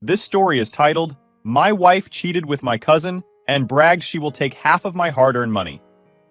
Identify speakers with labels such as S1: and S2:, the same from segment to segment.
S1: This story is titled, My Wife Cheated with My Cousin and Bragged She Will Take Half of My Hard-Earned Money.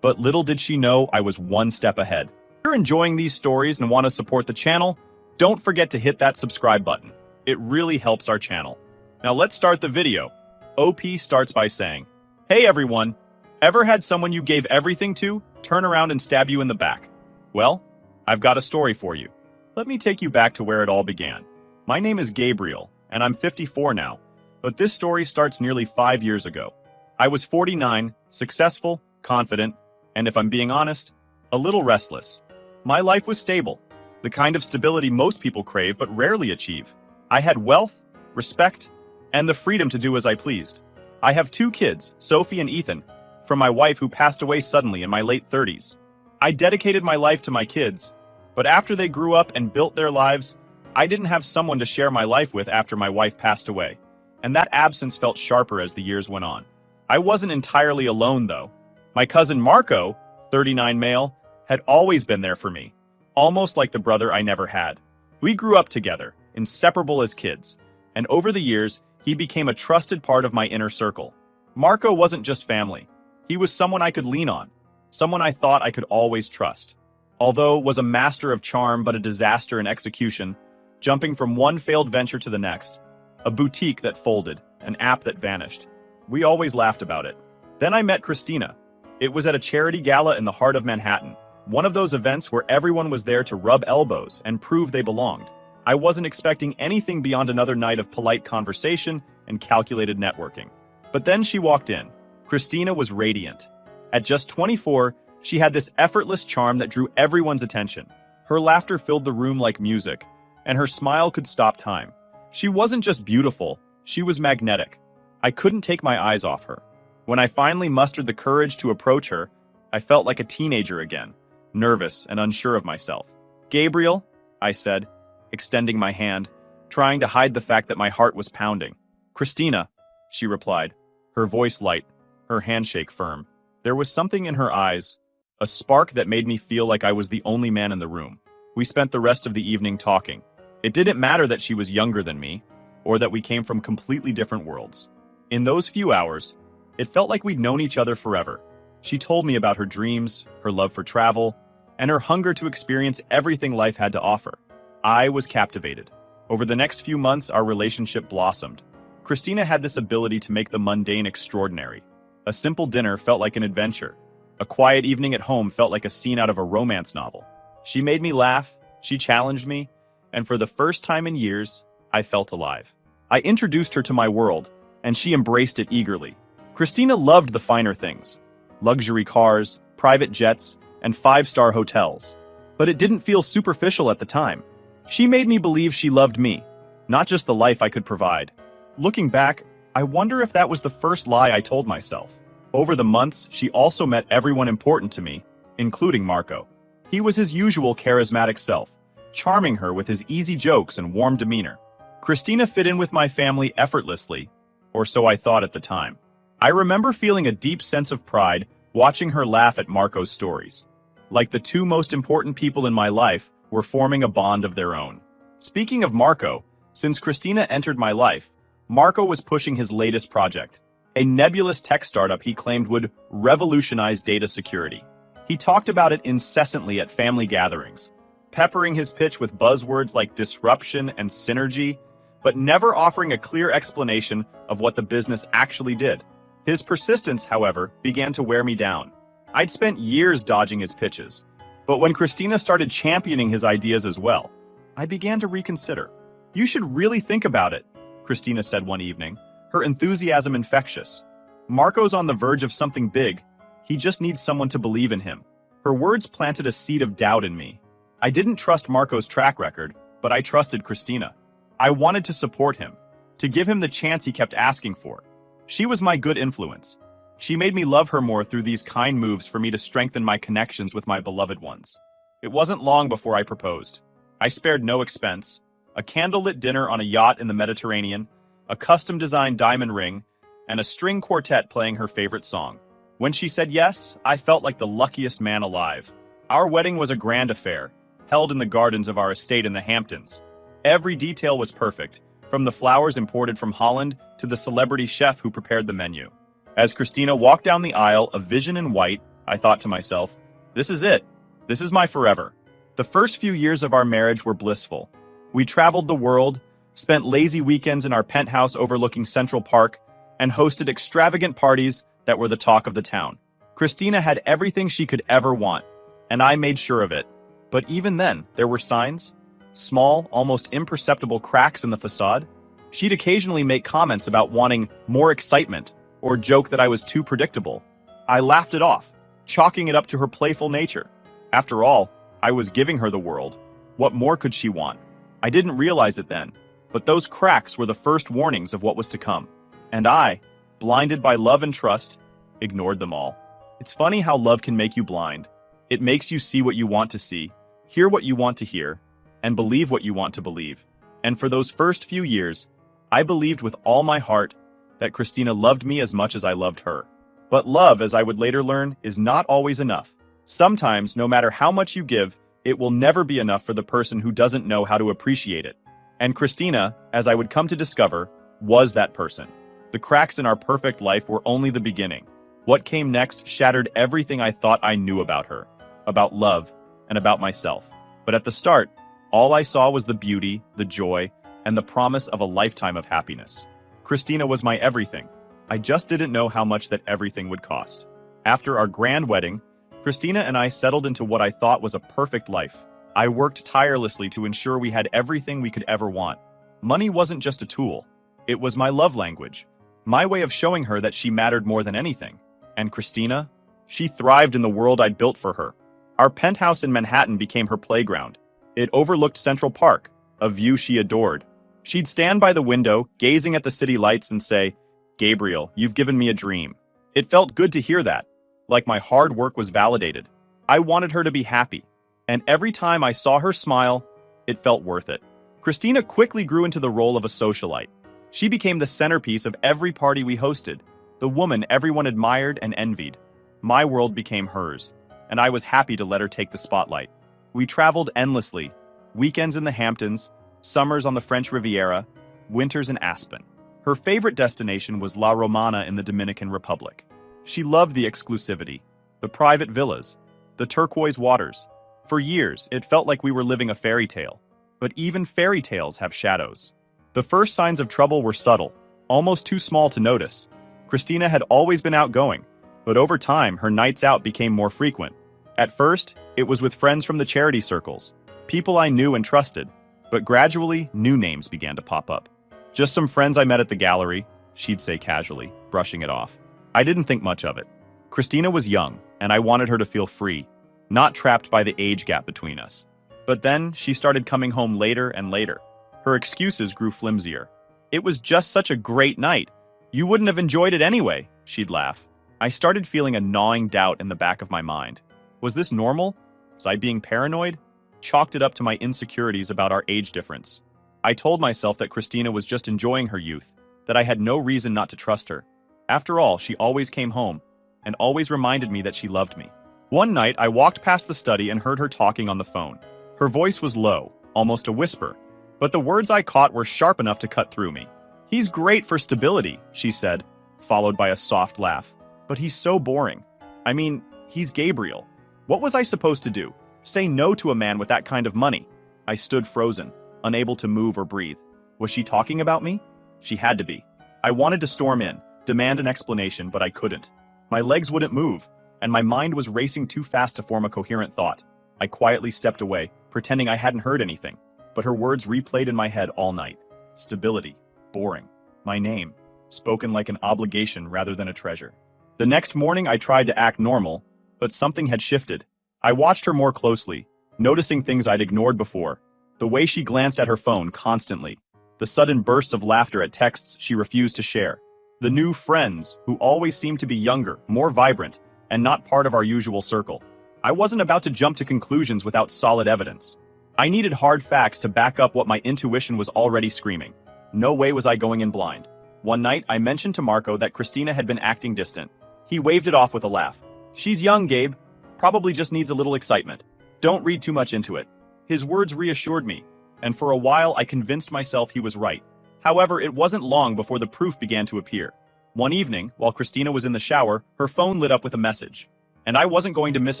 S1: But little did she know I was one step ahead. If you're enjoying these stories and want to support the channel, don't forget to hit that subscribe button. It really helps our channel. Now let's start the video. OP starts by saying, Hey everyone, ever had someone you gave everything to turn around and stab you in the back? Well, I've got a story for you. Let me take you back to where it all began. My name is Gabriel, and I'm 54 now, but this story starts nearly 5 years ago. I was 49, successful, confident, and if I'm being honest, a little restless. My life was stable, the kind of stability most people crave but rarely achieve. I had wealth, respect, and the freedom to do as I pleased. I have 2 kids, Sophie and Ethan, from my wife who passed away suddenly in my late 30s. I dedicated my life to my kids, but after they grew up and built their lives, I didn't have someone to share my life with after my wife passed away, and that absence felt sharper as the years went on. I wasn't entirely alone, though. My cousin Marco, 39 male, had always been there for me, almost like the brother I never had. We grew up together, inseparable as kids, and over the years, he became a trusted part of my inner circle. Marco wasn't just family. He was someone I could lean on, someone I thought I could always trust. Although was a master of charm but a disaster in execution, jumping from one failed venture to the next, a boutique that folded, an app that vanished. We always laughed about it. Then I met Christina. It was at a charity gala in the heart of Manhattan, one of those events where everyone was there to rub elbows and prove they belonged. I wasn't expecting anything beyond another night of polite conversation and calculated networking. But then she walked in. Christina was radiant. At just 24, she had this effortless charm that drew everyone's attention. Her laughter filled the room like music, and her smile could stop time. She wasn't just beautiful, she was magnetic. I couldn't take my eyes off her. When I finally mustered the courage to approach her, I felt like a teenager again, nervous and unsure of myself. Gabriel, I said, extending my hand, trying to hide the fact that my heart was pounding. Christina, she replied, her voice light, her handshake firm. There was something in her eyes, a spark that made me feel like I was the only man in the room. We spent the rest of the evening talking. It didn't matter that she was younger than me, or that we came from completely different worlds. In those few hours, it felt like we'd known each other forever. She told me about her dreams, her love for travel, and her hunger to experience everything life had to offer. I was captivated. Over the next few months, our relationship blossomed. Christina had this ability to make the mundane extraordinary. A simple dinner felt like an adventure. A quiet evening at home felt like a scene out of a romance novel. She made me laugh, she challenged me, and for the first time in years, I felt alive. I introduced her to my world, and she embraced it eagerly. Christina loved the finer things, luxury cars, private jets, and 5-star hotels. But it didn't feel superficial at the time. She made me believe she loved me, not just the life I could provide. Looking back, I wonder if that was the first lie I told myself. Over the months, she also met everyone important to me, including Marco. He was his usual charismatic self, charming her with his easy jokes and warm demeanor. Christina fit in with my family effortlessly, or so I thought at the time. I remember feeling a deep sense of pride watching her laugh at Marco's stories. Like the 2 most important people in my life were forming a bond of their own. Speaking of Marco, since Christina entered my life, Marco was pushing his latest project, a nebulous tech startup he claimed would revolutionize data security. He talked about it incessantly at family gatherings, peppering his pitch with buzzwords like disruption and synergy, but never offering a clear explanation of what the business actually did. His persistence, however, began to wear me down. I'd spent years dodging his pitches, but when Christina started championing his ideas as well, I began to reconsider. You should really think about it, Christina said one evening, her enthusiasm infectious. Marco's on the verge of something big. He just needs someone to believe in him. Her words planted a seed of doubt in me. I didn't trust Marco's track record, but I trusted Christina. I wanted to support him, to give him the chance he kept asking for. She was my good influence. She made me love her more through these kind moves for me to strengthen my connections with my beloved ones. It wasn't long before I proposed. I spared no expense. A candlelit dinner on a yacht in the Mediterranean, a custom-designed diamond ring, and a string quartet playing her favorite song. When she said yes, I felt like the luckiest man alive. Our wedding was a grand affair, held in the gardens of our estate in the Hamptons. Every detail was perfect, from the flowers imported from Holland to the celebrity chef who prepared the menu. As Christina walked down the aisle, a vision in white, I thought to myself, this is it. This is my forever. The first few years of our marriage were blissful. We traveled the world, spent lazy weekends in our penthouse overlooking Central Park, and hosted extravagant parties that were the talk of the town. Christina had everything she could ever want, and I made sure of it. But even then, there were signs. Small, almost imperceptible cracks in the facade. She'd occasionally make comments about wanting more excitement, or joke that I was too predictable. I laughed it off, chalking it up to her playful nature. After all, I was giving her the world. What more could she want? I didn't realize it then, but those cracks were the first warnings of what was to come. And I, blinded by love and trust, ignored them all. It's funny how love can make you blind. It makes you see what you want to see, hear what you want to hear, and believe what you want to believe. And for those first few years, I believed with all my heart that Christina loved me as much as I loved her. But love, as I would later learn, is not always enough. Sometimes, no matter how much you give, it will never be enough for the person who doesn't know how to appreciate it. And Christina, as I would come to discover, was that person. The cracks in our perfect life were only the beginning. What came next shattered everything I thought I knew about her, about love, and about myself. But at the start, all I saw was the beauty, the joy, and the promise of a lifetime of happiness. Christina was my everything. I just didn't know how much that everything would cost. After our grand wedding, Christina and I settled into what I thought was a perfect life. I worked tirelessly to ensure we had everything we could ever want. Money wasn't just a tool. It was my love language, my way of showing her that she mattered more than anything. And Christina? She thrived in the world I'd built for her. Our penthouse in Manhattan became her playground. It overlooked Central Park, a view she adored. She'd stand by the window, gazing at the city lights and say, "Gabriel, you've given me a dream." It felt good to hear that, like my hard work was validated. I wanted her to be happy, and every time I saw her smile, it felt worth it. Christina quickly grew into the role of a socialite. She became the centerpiece of every party we hosted, the woman everyone admired and envied. My world became hers, and I was happy to let her take the spotlight. We traveled endlessly, weekends in the Hamptons, summers on the French Riviera, winters in Aspen. Her favorite destination was La Romana in the Dominican Republic. She loved the exclusivity, the private villas, the turquoise waters. For years, it felt like we were living a fairy tale. But even fairy tales have shadows. The first signs of trouble were subtle, almost too small to notice. Christina had always been outgoing, but over time, her nights out became more frequent. At first, it was with friends from the charity circles, people I knew and trusted. But gradually, new names began to pop up. "Just some friends I met at the gallery," she'd say casually, brushing it off. I didn't think much of it. Christina was young, and I wanted her to feel free, not trapped by the age gap between us. But then, she started coming home later and later. Her excuses grew flimsier. "It was just such a great night. You wouldn't have enjoyed it anyway," she'd laugh. I started feeling a gnawing doubt in the back of my mind. Was this normal? Was I being paranoid? Chalked it up to my insecurities about our age difference. I told myself that Christina was just enjoying her youth, that I had no reason not to trust her. After all, she always came home, and always reminded me that she loved me. One night, I walked past the study and heard her talking on the phone. Her voice was low, almost a whisper, but the words I caught were sharp enough to cut through me. "He's great for stability," she said, followed by a soft laugh. "But he's so boring. I mean, he's Gabriel. What was I supposed to do? Say no to a man with that kind of money?" I stood frozen, unable to move or breathe. Was she talking about me? She had to be. I wanted to storm in, demand an explanation, but I couldn't. My legs wouldn't move, and my mind was racing too fast to form a coherent thought. I quietly stepped away, pretending I hadn't heard anything, but her words replayed in my head all night. Stability. Boring. My name. Spoken like an obligation rather than a treasure. The next morning I tried to act normal, but something had shifted. I watched her more closely, noticing things I'd ignored before. The way she glanced at her phone constantly. The sudden bursts of laughter at texts she refused to share. The new friends, who always seemed to be younger, more vibrant, and not part of our usual circle. I wasn't about to jump to conclusions without solid evidence. I needed hard facts to back up what my intuition was already screaming. No way was I going in blind. One night, I mentioned to Marco that Christina had been acting distant. He waved it off with a laugh. "She's young, Gabe. Probably just needs a little excitement. Don't read too much into it." His words reassured me, and for a while I convinced myself he was right. However, it wasn't long before the proof began to appear. One evening, while Christina was in the shower, her phone lit up with a message. And I wasn't going to miss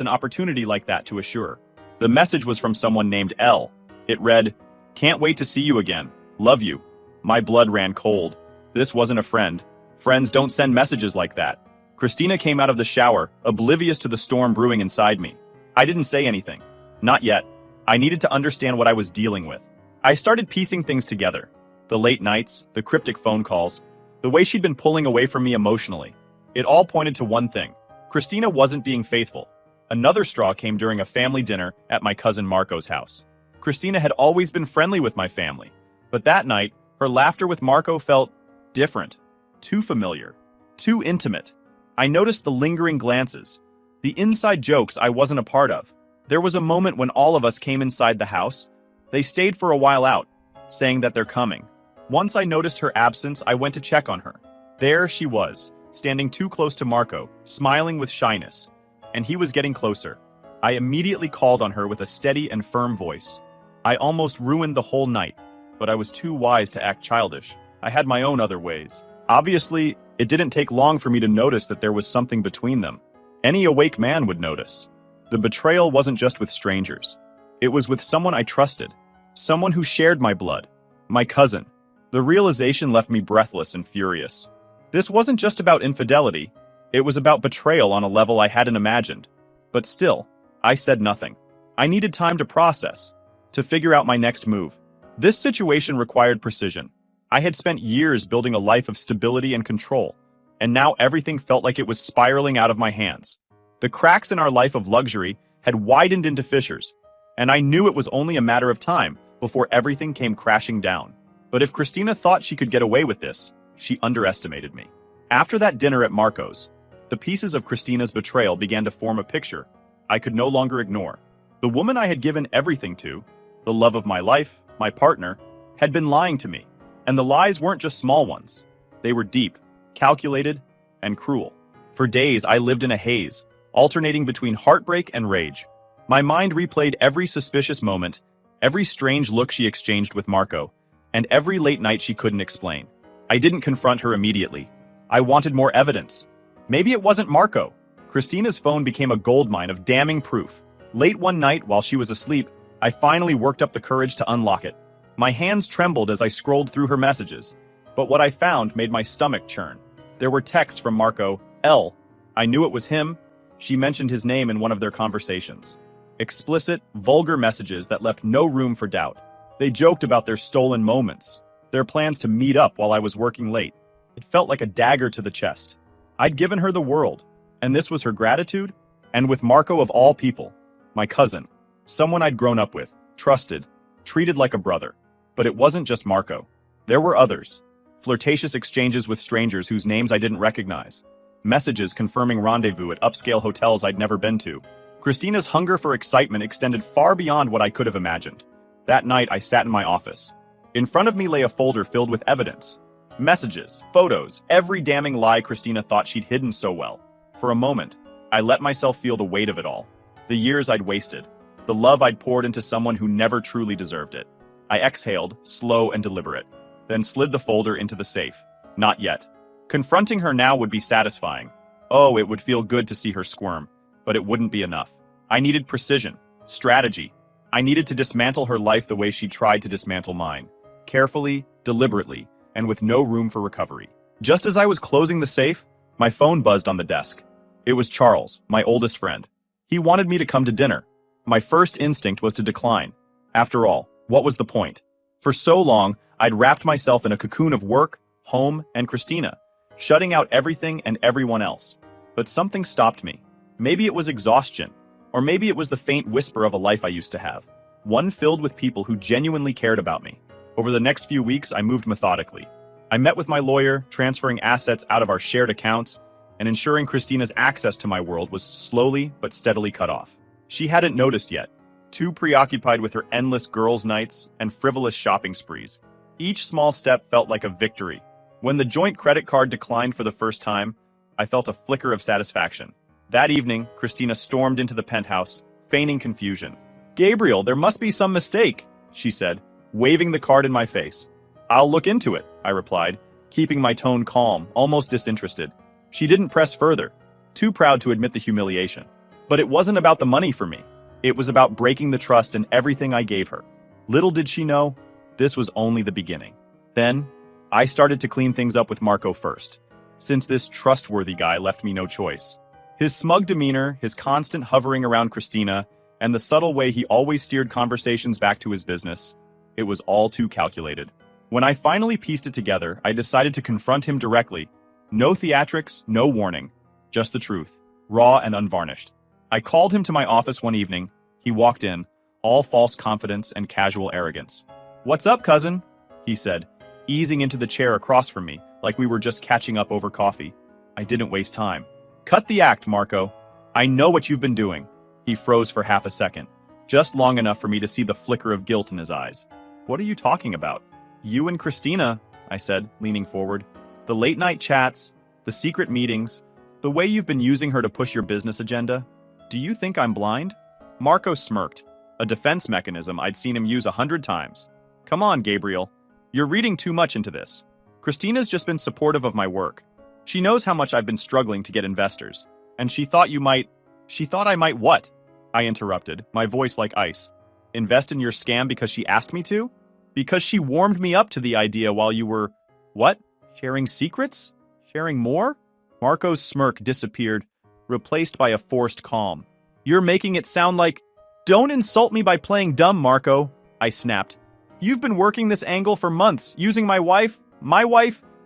S1: an opportunity like that to assure. The message was from someone named L. It read, "Can't wait to see you again. Love you." My blood ran cold. This wasn't a friend. Friends don't send messages like that. Christina came out of the shower, oblivious to the storm brewing inside me. I didn't say anything. Not yet. I needed to understand what I was dealing with. I started piecing things together. The late nights, the cryptic phone calls, the way she'd been pulling away from me emotionally. It all pointed to one thing. Christina wasn't being faithful. Another straw came during a family dinner at my cousin Marco's house. Christina had always been friendly with my family, but that night, her laughter with Marco felt different, too familiar, too intimate. I noticed the lingering glances, the inside jokes I wasn't a part of. There was a moment when all of us came inside the house. They stayed for a while out, saying that they're coming. Once I noticed her absence, I went to check on her. There she was, standing too close to Marco, smiling with shyness. And he was getting closer. I immediately called on her with a steady and firm voice. I almost ruined the whole night, but I was too wise to act childish. I had my own other ways. Obviously, it didn't take long for me to notice that there was something between them. Any awake man would notice. The betrayal wasn't just with strangers. It was with someone I trusted, someone who shared my blood, my cousin. The realization left me breathless and furious. This wasn't just about infidelity. It was about betrayal on a level I hadn't imagined. But still, I said nothing. I needed time to process, to figure out my next move. This situation required precision. I had spent years building a life of stability and control, and now everything felt like it was spiraling out of my hands. The cracks in our life of luxury had widened into fissures, and I knew it was only a matter of time before everything came crashing down. But if Christina thought she could get away with this, she underestimated me. After that dinner at Marco's, the pieces of Christina's betrayal began to form a picture I could no longer ignore. The woman I had given everything to, the love of my life, my partner, had been lying to me. And the lies weren't just small ones. They were deep, calculated, and cruel. For days, I lived in a haze, alternating between heartbreak and rage. My mind replayed every suspicious moment, every strange look she exchanged with Marco, and every late night she couldn't explain. I didn't confront her immediately. I wanted more evidence. Maybe it wasn't Marco. Christina's phone became a goldmine of damning proof. Late one night, while she was asleep, I finally worked up the courage to unlock it. My hands trembled as I scrolled through her messages, but what I found made my stomach churn. There were texts from Marco L. I knew it was him. She mentioned his name in one of their conversations. Explicit, vulgar messages that left no room for doubt. They joked about their stolen moments, their plans to meet up while I was working late. It felt like a dagger to the chest. I'd given her the world, and this was her gratitude? And with Marco of all people, my cousin, someone I'd grown up with, trusted, treated like a brother. But it wasn't just Marco. There were others. Flirtatious exchanges with strangers whose names I didn't recognize. Messages confirming rendezvous at upscale hotels I'd never been to. Christina's hunger for excitement extended far beyond what I could have imagined. That night, I sat in my office. In front of me lay a folder filled with evidence. Messages, photos, every damning lie Christina thought she'd hidden so well. For a moment, I let myself feel the weight of it all. The years I'd wasted. The love I'd poured into someone who never truly deserved it. I exhaled, slow and deliberate, then slid the folder into the safe. Not yet. Confronting her now would be satisfying. Oh, it would feel good to see her squirm, but it wouldn't be enough. I needed precision, strategy. I needed to dismantle her life the way she tried to dismantle mine. Carefully, deliberately, and with no room for recovery. Just as I was closing the safe, my phone buzzed on the desk. It was Charles, my oldest friend. He wanted me to come to dinner. My first instinct was to decline. After all, what was the point? For so long, I'd wrapped myself in a cocoon of work, home, and Christina, shutting out everything and everyone else. But something stopped me. Maybe it was exhaustion, or maybe it was the faint whisper of a life I used to have, one filled with people who genuinely cared about me. Over the next few weeks, I moved methodically. I met with my lawyer, transferring assets out of our shared accounts, and ensuring Christina's access to my world was slowly but steadily cut off. She hadn't noticed yet, too preoccupied with her endless girls' nights and frivolous shopping sprees. Each small step felt like a victory. When the joint credit card declined for the first time, I felt a flicker of satisfaction. That evening, Christina stormed into the penthouse, feigning confusion. "Gabriel, there must be some mistake," she said, waving the card in my face. "I'll look into it," I replied, keeping my tone calm, almost disinterested. She didn't press further, too proud to admit the humiliation. But it wasn't about the money for me. It was about breaking the trust in everything I gave her. Little did she know, this was only the beginning. Then, I started to clean things up with Marco first, since this trustworthy guy left me no choice. His smug demeanor, his constant hovering around Christina, and the subtle way he always steered conversations back to his business, it was all too calculated. When I finally pieced it together, I decided to confront him directly. No theatrics, no warning, just the truth, raw and unvarnished. I called him to my office one evening. He walked in, all false confidence and casual arrogance. "What's up, cousin?" he said, easing into the chair across from me, like we were just catching up over coffee. I didn't waste time. "Cut the act, Marco. I know what you've been doing." He froze for half a second, just long enough for me to see the flicker of guilt in his eyes. "What are you talking about?" "You and Christina," I said, leaning forward. "The late-night chats, the secret meetings, the way you've been using her to push your business agenda. Do you think I'm blind?" Marco smirked, a defense mechanism I'd seen him use 100 times. "Come on, Gabriel. You're reading too much into this. Christina's just been supportive of my work. She knows how much I've been struggling to get investors. And she thought I might what?" I interrupted, my voice like ice. "Invest in your scam because she asked me to? Because she warmed me up to the idea while you were, what? Sharing secrets? Sharing more?" Marco's smirk disappeared, replaced by a forced calm. "You're making it sound like—" "Don't insult me by playing dumb, Marco," I snapped. "You've been working this angle for months, using my wife,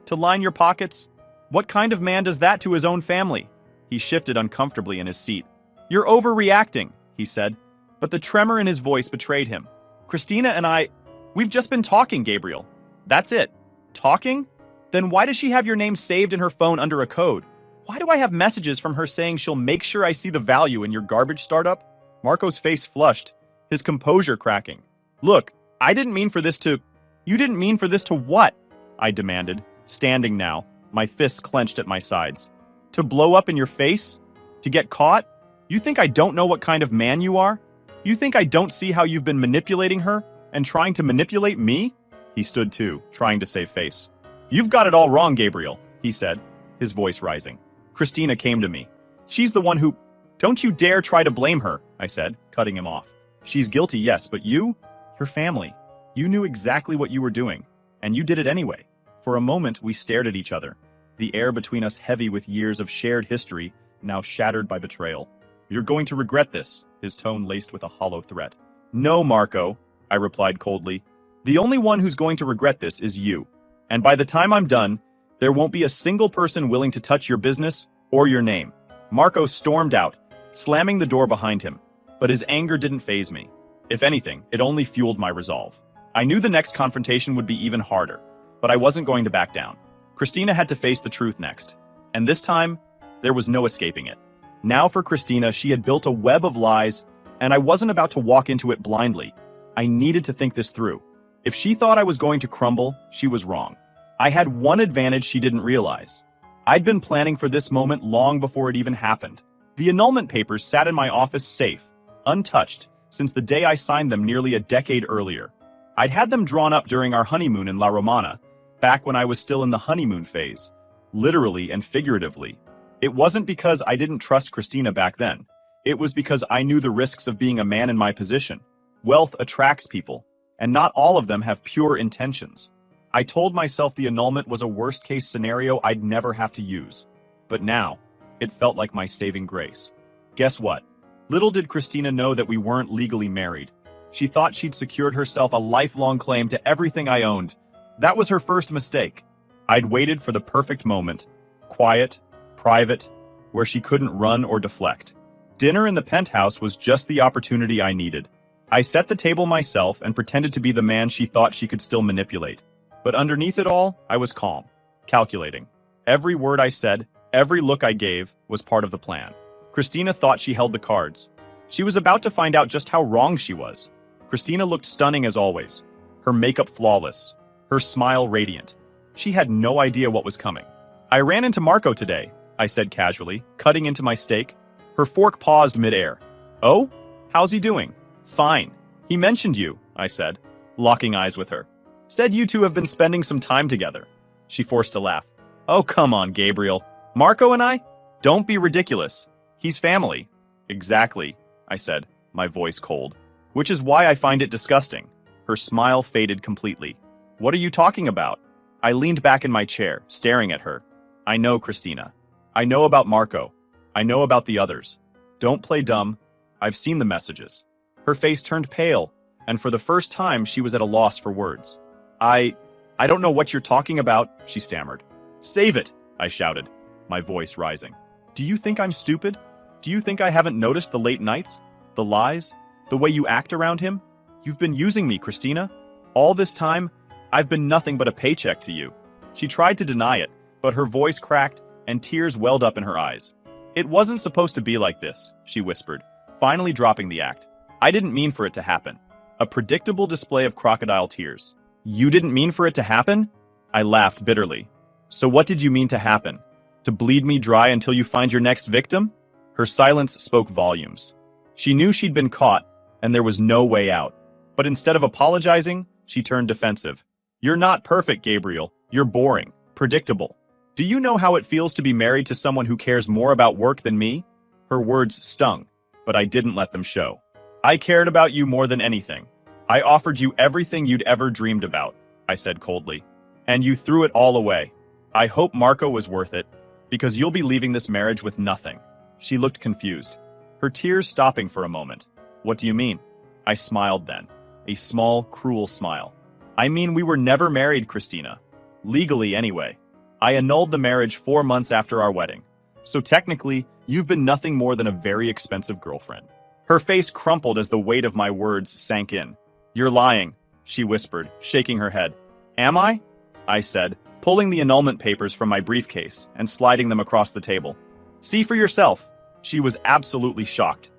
S1: to line your pockets. What kind of man does that to his own family?" He shifted uncomfortably in his seat. "You're overreacting," he said, but the tremor in his voice betrayed him. "Christina and we've just been talking, Gabriel. That's it. Talking? Then why does she have your name saved in her phone under a code? Why do I have messages from her saying she'll make sure I see the value in your garbage startup?" Marco's face flushed, his composure cracking. "Look, I didn't mean for this to—" "You didn't mean for this to what?" I demanded, standing now, my fists clenched at my sides. "To blow up in your face? To get caught? You think I don't know what kind of man you are? You think I don't see how you've been manipulating her and trying to manipulate me?" He stood too, trying to save face. "You've got it all wrong, Gabriel," he said, his voice rising. "Christina came to me. She's the one who—" "Don't you dare try to blame her," I said, cutting him off. "She's guilty, yes, but you? Your family. You knew exactly what you were doing, and you did it anyway." For a moment, we stared at each other, the air between us heavy with years of shared history, now shattered by betrayal. "You're going to regret this," his tone laced with a hollow threat. "No, Marco," I replied coldly. "The only one who's going to regret this is you. And by the time I'm done, there won't be a single person willing to touch your business or your name." Marco stormed out, slamming the door behind him, but his anger didn't faze me. If anything, it only fueled my resolve. I knew the next confrontation would be even harder, but I wasn't going to back down. Christina had to face the truth next, and this time, there was no escaping it. Now for Christina, she had built a web of lies, and I wasn't about to walk into it blindly. I needed to think this through. If she thought I was going to crumble, she was wrong. I had one advantage she didn't realize. I'd been planning for this moment long before it even happened. The annulment papers sat in my office safe, untouched, since the day I signed them nearly a decade earlier. I'd had them drawn up during our honeymoon in La Romana, back when I was still in the honeymoon phase, literally and figuratively. It wasn't because I didn't trust Christina back then. It was because I knew the risks of being a man in my position. Wealth attracts people, and not all of them have pure intentions. I told myself the annulment was a worst-case scenario I'd never have to use. But now, it felt like my saving grace. Guess what? Little did Christina know that we weren't legally married. She thought she'd secured herself a lifelong claim to everything I owned. That was her first mistake. I'd waited for the perfect moment. Quiet, private, where she couldn't run or deflect. Dinner in the penthouse was just the opportunity I needed. I set the table myself and pretended to be the man she thought she could still manipulate. But underneath it all, I was calm, calculating. Every word I said, every look I gave, was part of the plan. Christina thought she held the cards. She was about to find out just how wrong she was. Christina looked stunning as always, her makeup flawless, her smile radiant. She had no idea what was coming. "I ran into Marco today," I said casually, cutting into my steak. Her fork paused midair. "Oh? How's he doing?" "Fine. He mentioned you," I said, locking eyes with her. Said you two have been spending some time together. She forced a laugh. Oh, come on, Gabriel. Marco and I? Don't be ridiculous. He's family. Exactly, I said, my voice cold. Which is why I find it disgusting. Her smile faded completely. What are you talking about? I leaned back in my chair, staring at her. I know, Christina. I know about Marco. I know about the others. Don't play dumb. I've seen the messages. Her face turned pale, and for the first time she was at a loss for words. I don't know what you're talking about, she stammered. Save it, I shouted, my voice rising. Do you think I'm stupid? Do you think I haven't noticed the late nights? The lies? The way you act around him? You've been using me, Christina. All this time, I've been nothing but a paycheck to you. She tried to deny it, but her voice cracked and tears welled up in her eyes. It wasn't supposed to be like this, she whispered, finally dropping the act. I didn't mean for it to happen. A predictable display of crocodile tears. You didn't mean for it to happen? I laughed bitterly. So what did you mean to happen? To bleed me dry until you find your next victim? Her silence spoke volumes. She knew she'd been caught, and there was no way out. But instead of apologizing, she turned defensive. You're not perfect, Gabriel. You're boring, predictable. Do you know how it feels to be married to someone who cares more about work than me? Her words stung, but I didn't let them show. I cared about you more than anything. I offered you everything you'd ever dreamed about, I said coldly. And you threw it all away. I hope Marco was worth it, because you'll be leaving this marriage with nothing. She looked confused, her tears stopping for a moment. What do you mean? I smiled then, a small, cruel smile. I mean we were never married, Christina. Legally, anyway. I annulled the marriage 4 months after our wedding. So technically, you've been nothing more than a very expensive girlfriend. Her face crumpled as the weight of my words sank in. You're lying, she whispered, shaking her head. Am I? I said, pulling the annulment papers from my briefcase and sliding them across the table. See for yourself. She was absolutely shocked.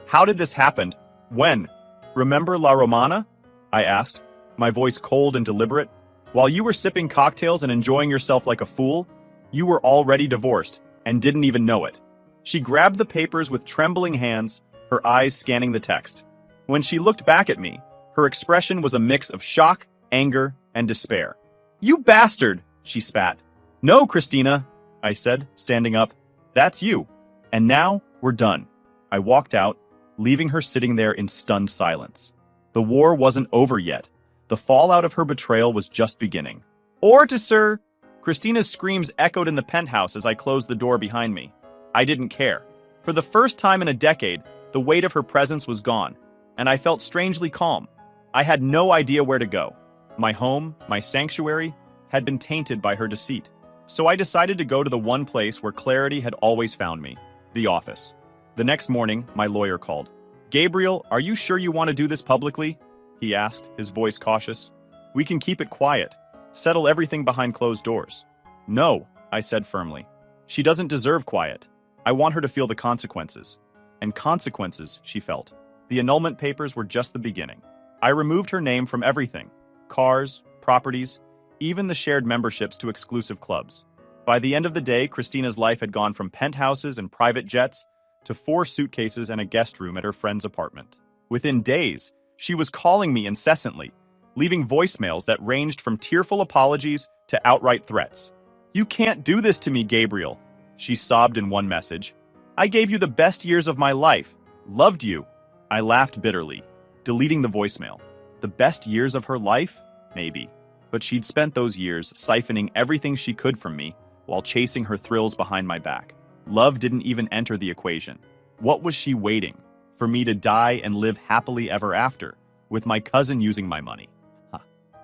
S1: How did this happen? When? Remember La Romana? I asked, my voice cold and deliberate. While you were sipping cocktails and enjoying yourself like a fool, you were already divorced and didn't even know it. She grabbed the papers with trembling hands, her eyes scanning the text. When she looked back at me, her expression was a mix of shock, anger, and despair. You bastard, she spat. No, Christina, I said, standing up. That's you. And now, we're done. I walked out, leaving her sitting there in stunned silence. The war wasn't over yet. The fallout of her betrayal was just beginning. Or to Sir... Christina's screams echoed in the penthouse as I closed the door behind me. I didn't care. For the first time in a decade, the weight of her presence was gone, and I felt strangely calm. I had no idea where to go. My home, my sanctuary, had been tainted by her deceit. So I decided to go to the one place where clarity had always found me, the office. The next morning, my lawyer called. Gabriel, are you sure you want to do this publicly? He asked, his voice cautious. We can keep it quiet. Settle everything behind closed doors. No, I said firmly. She doesn't deserve quiet. I want her to feel the consequences. And consequences, she felt. The annulment papers were just the beginning. I removed her name from everything. Cars, properties, even the shared memberships to exclusive clubs. By the end of the day, Christina's life had gone from penthouses and private jets to 4 suitcases and a guest room at her friend's apartment. Within days, she was calling me incessantly, leaving voicemails that ranged from tearful apologies to outright threats. You can't do this to me, Gabriel, she sobbed in one message. I gave you the best years of my life. Loved you. I laughed bitterly, deleting the voicemail. The best years of her life? Maybe. But she'd spent those years siphoning everything she could from me while chasing her thrills behind my back. Love didn't even enter the equation. What was she waiting? For me to die and live happily ever after, with my cousin using my money?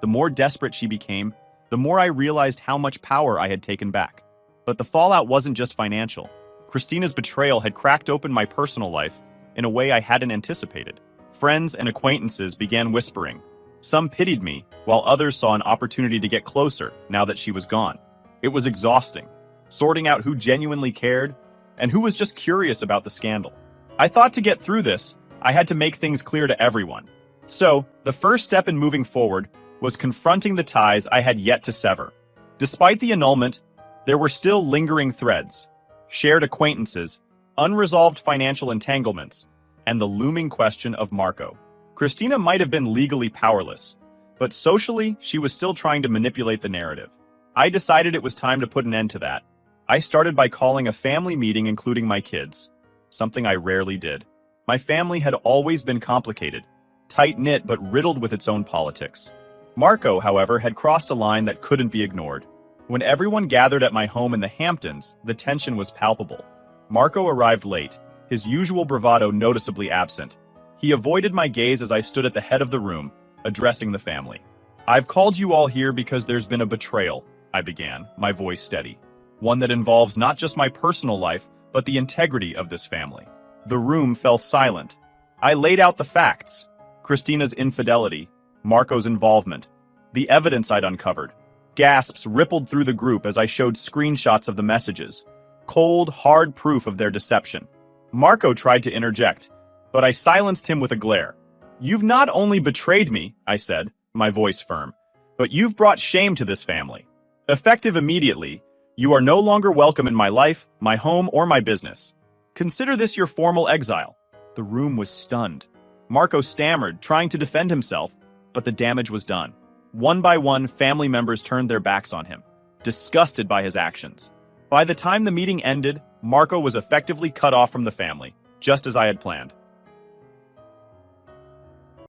S1: The more desperate she became, the more I realized how much power I had taken back. But the fallout wasn't just financial. Christina's betrayal had cracked open my personal life in a way I hadn't anticipated. Friends and acquaintances began whispering. Some pitied me, while others saw an opportunity to get closer now that she was gone. It was exhausting, sorting out who genuinely cared and who was just curious about the scandal. I thought to get through this, I had to make things clear to everyone. So, the first step in moving forward was confronting the ties I had yet to sever. Despite the annulment, there were still lingering threads, shared acquaintances, unresolved financial entanglements, and the looming question of Marco. Christina might have been legally powerless, But socially, she was still trying to manipulate the narrative. I decided it was time to put an end to that. I started by calling a family meeting including my kids, something I rarely did. My family had always been complicated, tight-knit but riddled with its own politics. Marco, however, had crossed a line that couldn't be ignored. When everyone gathered at my home in the Hamptons, the tension was palpable. Marco arrived late, his usual bravado noticeably absent. He avoided my gaze as I stood at the head of the room, addressing the family. "I've called you all here because there's been a betrayal," I began, my voice steady. "One that involves not just my personal life, but the integrity of this family." The room fell silent. I laid out the facts: Christina's infidelity, Marco's involvement, the evidence I'd uncovered. Gasps rippled through the group as I showed screenshots of the messages. Cold, hard proof of their deception. Marco tried to interject, but I silenced him with a glare. "You've not only betrayed me," I said, my voice firm, "but you've brought shame to this family. Effective immediately, you are no longer welcome in my life, my home, or my business. Consider this your formal exile." The room was stunned. Marco stammered, trying to defend himself, but the damage was done. One by one, family members turned their backs on him, disgusted by his actions. By the time the meeting ended, Marco was effectively cut off from the family, just as I had planned.